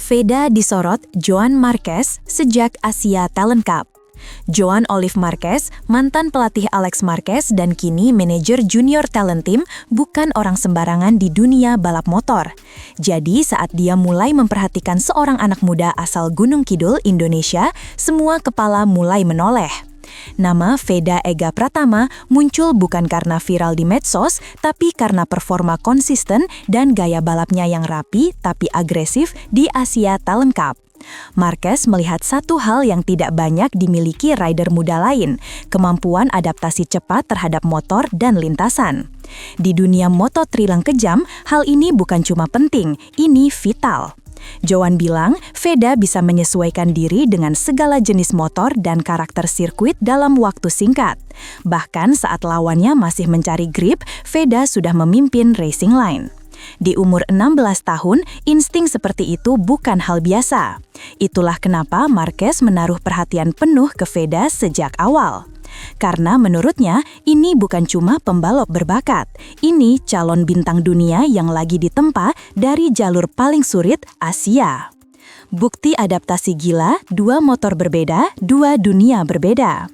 Veda disorot Joan Marquez sejak Asia Talent Cup. Joan Olive Marquez, mantan pelatih Alex Marquez dan kini manajer junior talent team, bukan orang sembarangan di dunia balap motor. Jadi saat dia mulai memperhatikan seorang anak muda asal Gunung Kidul, Indonesia, semua kepala mulai menoleh. Nama Veda Ega Pratama muncul bukan karena viral di medsos, tapi karena performa konsisten dan gaya balapnya yang rapi tapi agresif di Asia Talent Cup. Marquez melihat satu hal yang tidak banyak dimiliki rider muda lain, kemampuan adaptasi cepat terhadap motor dan lintasan. Di dunia Moto3 yang kejam, hal ini bukan cuma penting, ini vital. Joan bilang, Veda bisa menyesuaikan diri dengan segala jenis motor dan karakter sirkuit dalam waktu singkat. Bahkan saat lawannya masih mencari grip, Veda sudah memimpin racing line. Di umur 16 tahun, insting seperti itu bukan hal biasa. Itulah kenapa Marquez menaruh perhatian penuh ke Veda sejak awal. Karena menurutnya, ini bukan cuma pembalap berbakat. Ini calon bintang dunia yang lagi ditempa dari jalur paling sulit Asia. Bukti adaptasi gila, dua motor berbeda, dua dunia berbeda.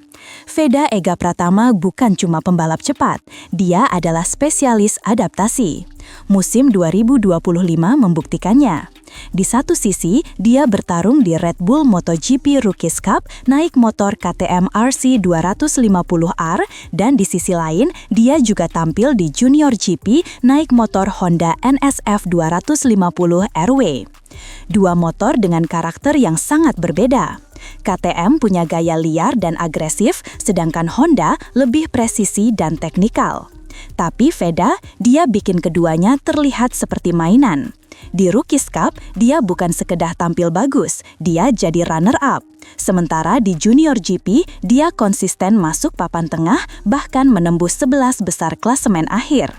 Veda Ega Pratama bukan cuma pembalap cepat, dia adalah spesialis adaptasi. Musim 2025 membuktikannya. Di satu sisi, dia bertarung di Red Bull MotoGP Rookies Cup naik motor KTM RC 250R dan di sisi lain, dia juga tampil di Junior GP naik motor Honda NSF 250 RW. Dua motor dengan karakter yang sangat berbeda. KTM punya gaya liar dan agresif, sedangkan Honda lebih presisi dan teknikal. Tapi Veda, dia bikin keduanya terlihat seperti mainan. Di Rookies Cup, dia bukan sekedar tampil bagus, dia jadi runner-up. Sementara di Junior GP, dia konsisten masuk papan tengah, bahkan menembus 11 besar klasemen akhir.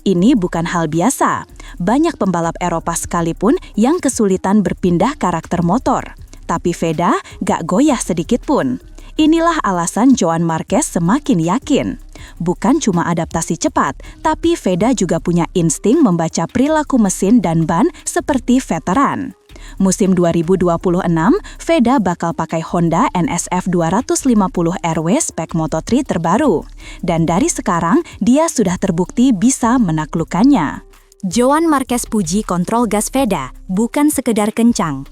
Ini bukan hal biasa. Banyak pembalap Eropa sekalipun yang kesulitan berpindah karakter motor. Tapi Veda gak goyah sedikit pun. Inilah alasan Joan Marquez semakin yakin. Bukan cuma adaptasi cepat, tapi Veda juga punya insting membaca perilaku mesin dan ban seperti veteran. Musim 2026, Veda bakal pakai Honda NSF 250 RW spek Moto3 terbaru. Dan dari sekarang, dia sudah terbukti bisa menaklukkannya. Joan Marquez puji kontrol gas Veda, bukan sekedar kencang.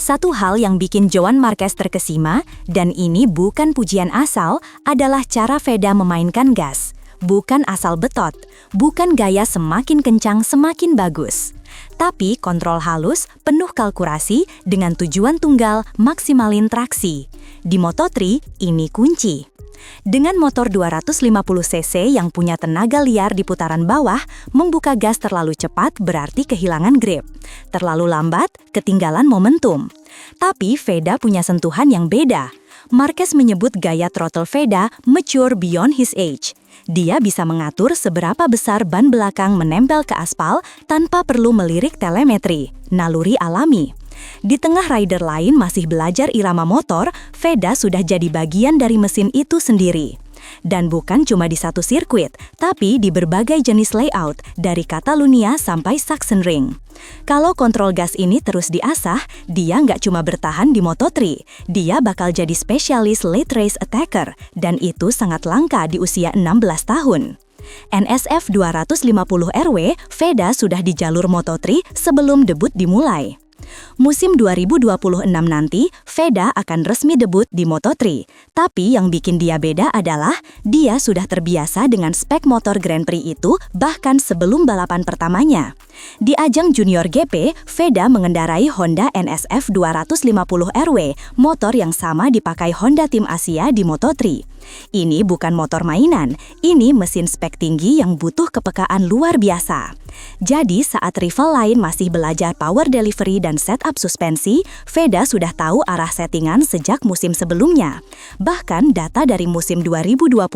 Satu hal yang bikin Joan Marquez terkesima, dan ini bukan pujian asal, adalah cara Veda memainkan gas. Bukan asal betot, bukan gaya semakin kencang semakin bagus. Tapi kontrol halus, penuh kalkulasi, dengan tujuan tunggal maksimalin traksi. Di Moto3, ini kunci. Dengan motor 250cc yang punya tenaga liar di putaran bawah, membuka gas terlalu cepat berarti kehilangan grip. Terlalu lambat, ketinggalan momentum. Tapi Veda punya sentuhan yang beda. Marquez menyebut gaya throttle Veda mature beyond his age. Dia bisa mengatur seberapa besar ban belakang menempel ke aspal tanpa perlu melirik telemetri, naluri alami. Di tengah rider lain masih belajar irama motor, Veda sudah jadi bagian dari mesin itu sendiri. Dan bukan cuma di satu sirkuit, tapi di berbagai jenis layout, dari Catalunya sampai Sachsenring. Kalau kontrol gas ini terus diasah, dia nggak cuma bertahan di Moto3, dia bakal jadi spesialis late race attacker, dan itu sangat langka di usia 16 tahun. NSF 250 RW, Veda sudah di jalur Moto3 sebelum debut dimulai. Musim 2026 nanti, Veda akan resmi debut di Moto3. Tapi yang bikin dia beda adalah, dia sudah terbiasa dengan spek motor Grand Prix itu bahkan sebelum balapan pertamanya. Di ajang Junior GP, Veda mengendarai Honda NSF 250 RW, motor yang sama dipakai Honda Tim Asia di Moto3. Ini bukan motor mainan, ini mesin spek tinggi yang butuh kepekaan luar biasa. Jadi saat rival lain masih belajar power delivery dan setup suspensi, Veda sudah tahu arah settingan sejak musim sebelumnya. Bahkan data dari musim 2025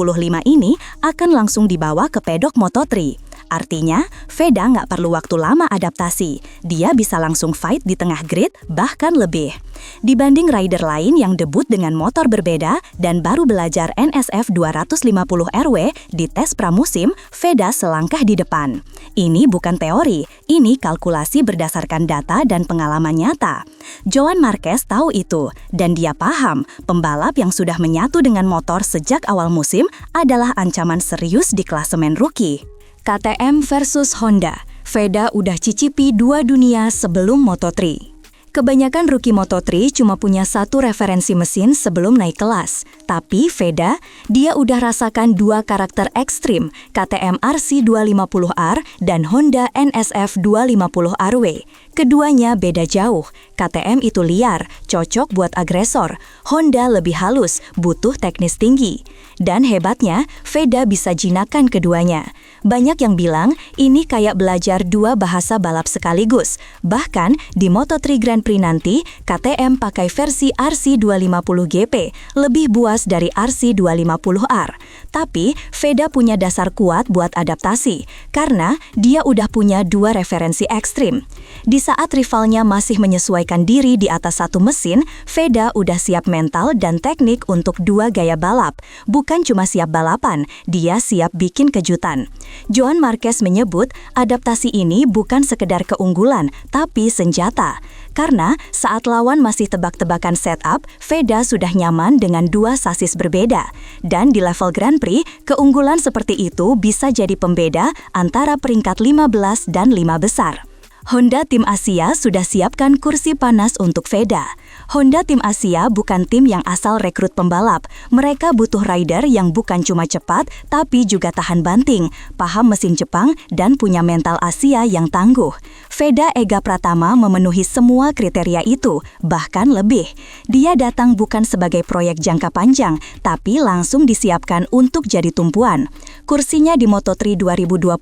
ini akan langsung dibawa ke pedok Moto3. Artinya, Veda nggak perlu waktu lama adaptasi. Dia bisa langsung fight di tengah grid, bahkan lebih. Dibanding rider lain yang debut dengan motor berbeda dan baru belajar NSF 250 RW di tes pramusim, Veda selangkah di depan. Ini bukan teori, ini kalkulasi berdasarkan data dan pengalaman nyata. Joan Marquez tahu itu, dan dia paham pembalap yang sudah menyatu dengan motor sejak awal musim adalah ancaman serius di klasemen rookie. KTM versus Honda, Veda udah cicipi dua dunia sebelum Moto3. Kebanyakan rookie Moto3 cuma punya satu referensi mesin sebelum naik kelas. Tapi Veda, dia udah rasakan dua karakter ekstrim, KTM RC250R dan Honda NSF 250RW. Keduanya beda jauh. KTM itu liar, cocok buat agresor. Honda lebih halus, butuh teknis tinggi. Dan hebatnya, Veda bisa jinakan keduanya. Banyak yang bilang ini kayak belajar dua bahasa balap sekaligus. Bahkan di Moto3 Grand Prix nanti, KTM pakai versi RC250GP, lebih buas dari RC250R. Tapi Veda punya dasar kuat buat adaptasi, karena dia udah punya dua referensi ekstrim. Di saat rivalnya masih menyesuaikan diri di atas satu mesin, Veda udah siap mental dan teknik untuk dua gaya balap. Bukan cuma siap balapan, dia siap bikin kejutan. Joan Marquez menyebut adaptasi ini bukan sekedar keunggulan, tapi senjata. Karena saat lawan masih tebak-tebakan setup, Veda sudah nyaman dengan dua sasis berbeda. Dan di level Grand Prix, keunggulan seperti itu bisa jadi pembeda antara peringkat 15 dan 5 besar. Honda Tim Asia sudah siapkan kursi panas untuk Veda. Honda Tim Asia bukan tim yang asal rekrut pembalap. Mereka butuh rider yang bukan cuma cepat, tapi juga tahan banting, paham mesin Jepang, dan punya mental Asia yang tangguh. Veda Ega Pratama memenuhi semua kriteria itu, bahkan lebih. Dia datang bukan sebagai proyek jangka panjang, tapi langsung disiapkan untuk jadi tumpuan. Kursinya di Moto3 2026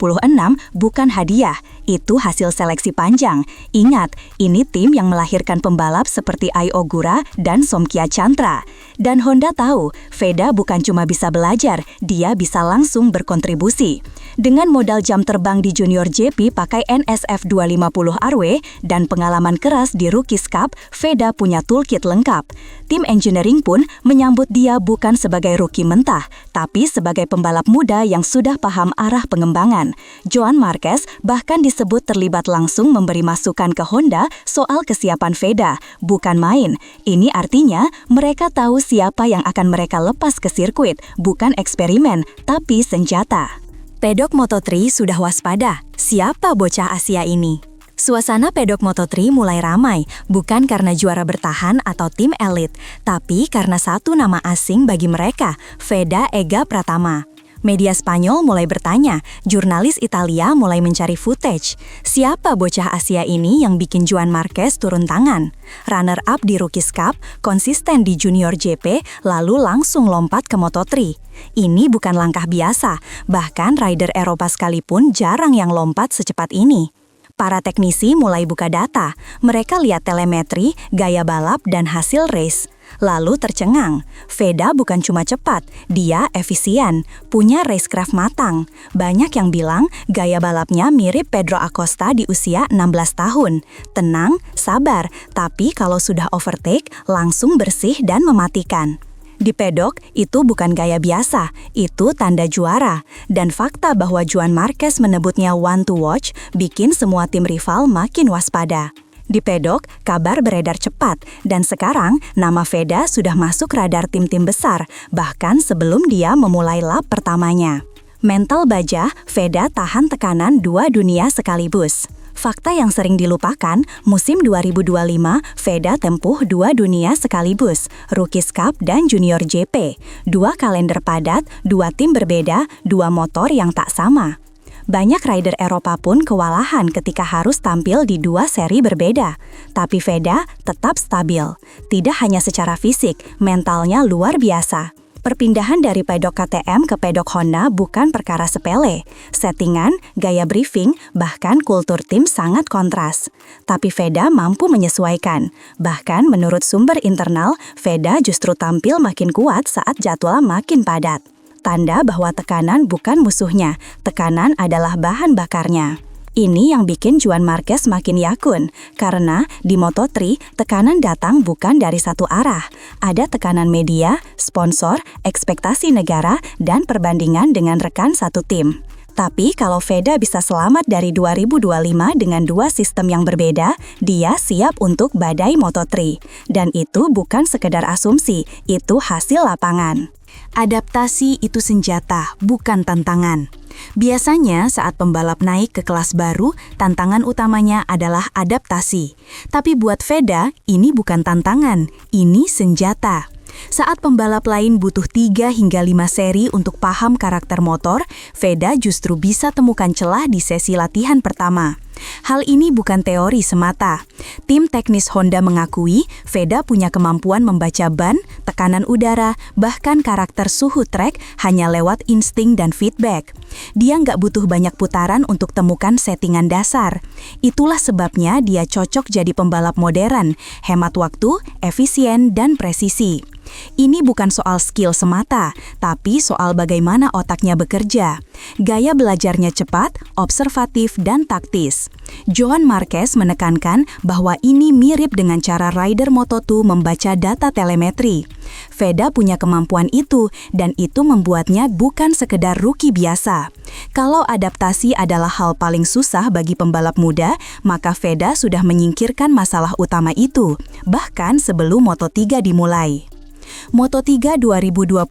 bukan hadiah, itu hasil seleksi panjang. Ingat, ini tim yang melahirkan pembalap seperti Ai Ogura dan Somkia Chantra. Dan Honda tahu, Veda bukan cuma bisa belajar, dia bisa langsung berkontribusi. Dengan modal jam terbang di Junior GP pakai NSF 250RW dan pengalaman keras di Rookies Cup, Veda punya toolkit lengkap. Tim engineering pun menyambut dia bukan sebagai rookie mentah, tapi sebagai pembalap muda yang sudah paham arah pengembangan. Joan Marquez bahkan disebut terlibat langsung memberi masukan ke Honda soal kesiapan Veda, bukan main. Ini artinya mereka tahu siapa yang akan mereka lepas ke sirkuit, bukan eksperimen, tapi senjata. Pedok Moto3 sudah waspada. Siapa bocah Asia ini? Suasana pedok Moto3 mulai ramai, bukan karena juara bertahan atau tim elit, tapi karena satu nama asing bagi mereka, Veda Ega Pratama. Media Spanyol mulai bertanya, jurnalis Italia mulai mencari footage. Siapa bocah Asia ini yang bikin Joan Marquez turun tangan? Runner-up di Rookies Cup, konsisten di Junior GP, lalu langsung lompat ke Moto3. Ini bukan langkah biasa, bahkan rider Eropa sekalipun jarang yang lompat secepat ini. Para teknisi mulai buka data. Mereka lihat telemetri, gaya balap, dan hasil race. Lalu tercengang, Veda bukan cuma cepat, dia efisien, punya racecraft matang. Banyak yang bilang gaya balapnya mirip Pedro Acosta di usia 16 tahun. Tenang, sabar, tapi kalau sudah overtake, langsung bersih dan mematikan. Di pedok, itu bukan gaya biasa, itu tanda juara. Dan fakta bahwa Joan Marquez menebutnya one to watch bikin semua tim rival makin waspada. Di pedok, kabar beredar cepat, dan sekarang nama Veda sudah masuk radar tim-tim besar, bahkan sebelum dia memulai lap pertamanya. Mental baja, Veda tahan tekanan dua dunia sekaligus. Fakta yang sering dilupakan, musim 2025, Veda tempuh dua dunia sekaligus, Rookies Cup dan Junior GP. Dua kalender padat, dua tim berbeda, dua motor yang tak sama. Banyak rider Eropa pun kewalahan ketika harus tampil di dua seri berbeda. Tapi Veda tetap stabil. Tidak hanya secara fisik, mentalnya luar biasa. Perpindahan dari pedok KTM ke pedok Honda bukan perkara sepele. Settingan, gaya briefing, bahkan kultur tim sangat kontras. Tapi Veda mampu menyesuaikan. Bahkan menurut sumber internal, Veda justru tampil makin kuat saat jadwal makin padat. tanda bahwa tekanan bukan musuhnya, tekanan adalah bahan bakarnya. Ini yang bikin Joan Marquez makin yakun, karena di Moto3, tekanan datang bukan dari satu arah. Ada tekanan media, sponsor, ekspektasi negara, dan perbandingan dengan rekan satu tim. Tapi kalau Veda bisa selamat dari 2025 dengan dua sistem yang berbeda, dia siap untuk badai Moto3. Dan itu bukan sekedar asumsi, itu hasil lapangan. Adaptasi itu senjata, bukan tantangan. Biasanya saat pembalap naik ke kelas baru, tantangan utamanya adalah adaptasi. Tapi buat Veda, ini bukan tantangan, ini senjata. Saat pembalap lain butuh 3 hingga 5 seri untuk paham karakter motor, Veda justru bisa temukan celah di sesi latihan pertama. Hal ini bukan teori semata. Tim teknis Honda mengakui Veda punya kemampuan membaca ban, tekanan udara, bahkan karakter suhu trek hanya lewat insting dan feedback. Dia nggak butuh banyak putaran untuk temukan settingan dasar. Itulah sebabnya dia cocok jadi pembalap modern, hemat waktu, efisien, dan presisi. Ini bukan soal skill semata, tapi soal bagaimana otaknya bekerja. Gaya belajarnya cepat, observatif, dan taktis. Joan Marquez menekankan bahwa ini mirip dengan cara rider Moto2 membaca data telemetri. Veda punya kemampuan itu, dan itu membuatnya bukan sekedar rookie biasa. Kalau adaptasi adalah hal paling susah bagi pembalap muda, maka Veda sudah menyingkirkan masalah utama itu, bahkan sebelum Moto3 dimulai. Moto3 2026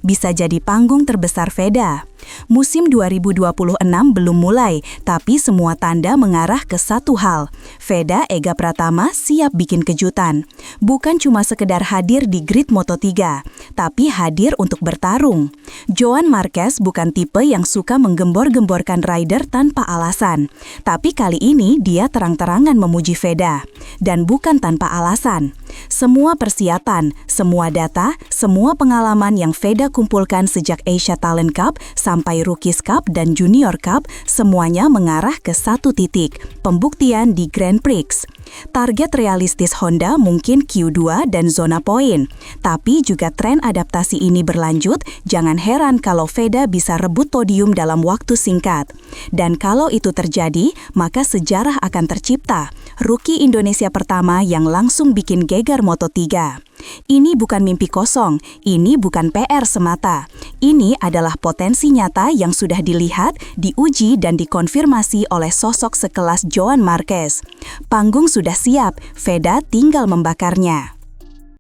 bisa jadi panggung terbesar Veda. Musim 2026 belum mulai, tapi semua tanda mengarah ke satu hal. Veda Ega Pratama siap bikin kejutan. Bukan cuma sekedar hadir di grid Moto3, tapi hadir untuk bertarung. Joan Marquez bukan tipe yang suka menggembor-gemborkan rider tanpa alasan. Tapi kali ini dia terang-terangan memuji Veda. Dan bukan tanpa alasan. Semua persiapan, semua data, semua pengalaman yang Veda kumpulkan sejak Asia Talent Cup sampai Rookies Cup dan Junior Cup, semuanya mengarah ke satu titik, pembuktian di Grand Prix. Target realistis Honda mungkin Q2 dan zona poin. Tapi juga tren adaptasi ini berlanjut, jangan heran kalau Veda bisa rebut podium dalam waktu singkat. Dan kalau itu terjadi, maka sejarah akan tercipta. Rookie Indonesia pertama yang langsung bikin gegar Moto3. Ini bukan mimpi kosong, ini bukan PR semata. Ini adalah potensi nyata yang sudah dilihat, diuji, dan dikonfirmasi oleh sosok sekelas Joan Marquez. Panggung sudah siap, Veda tinggal membakarnya.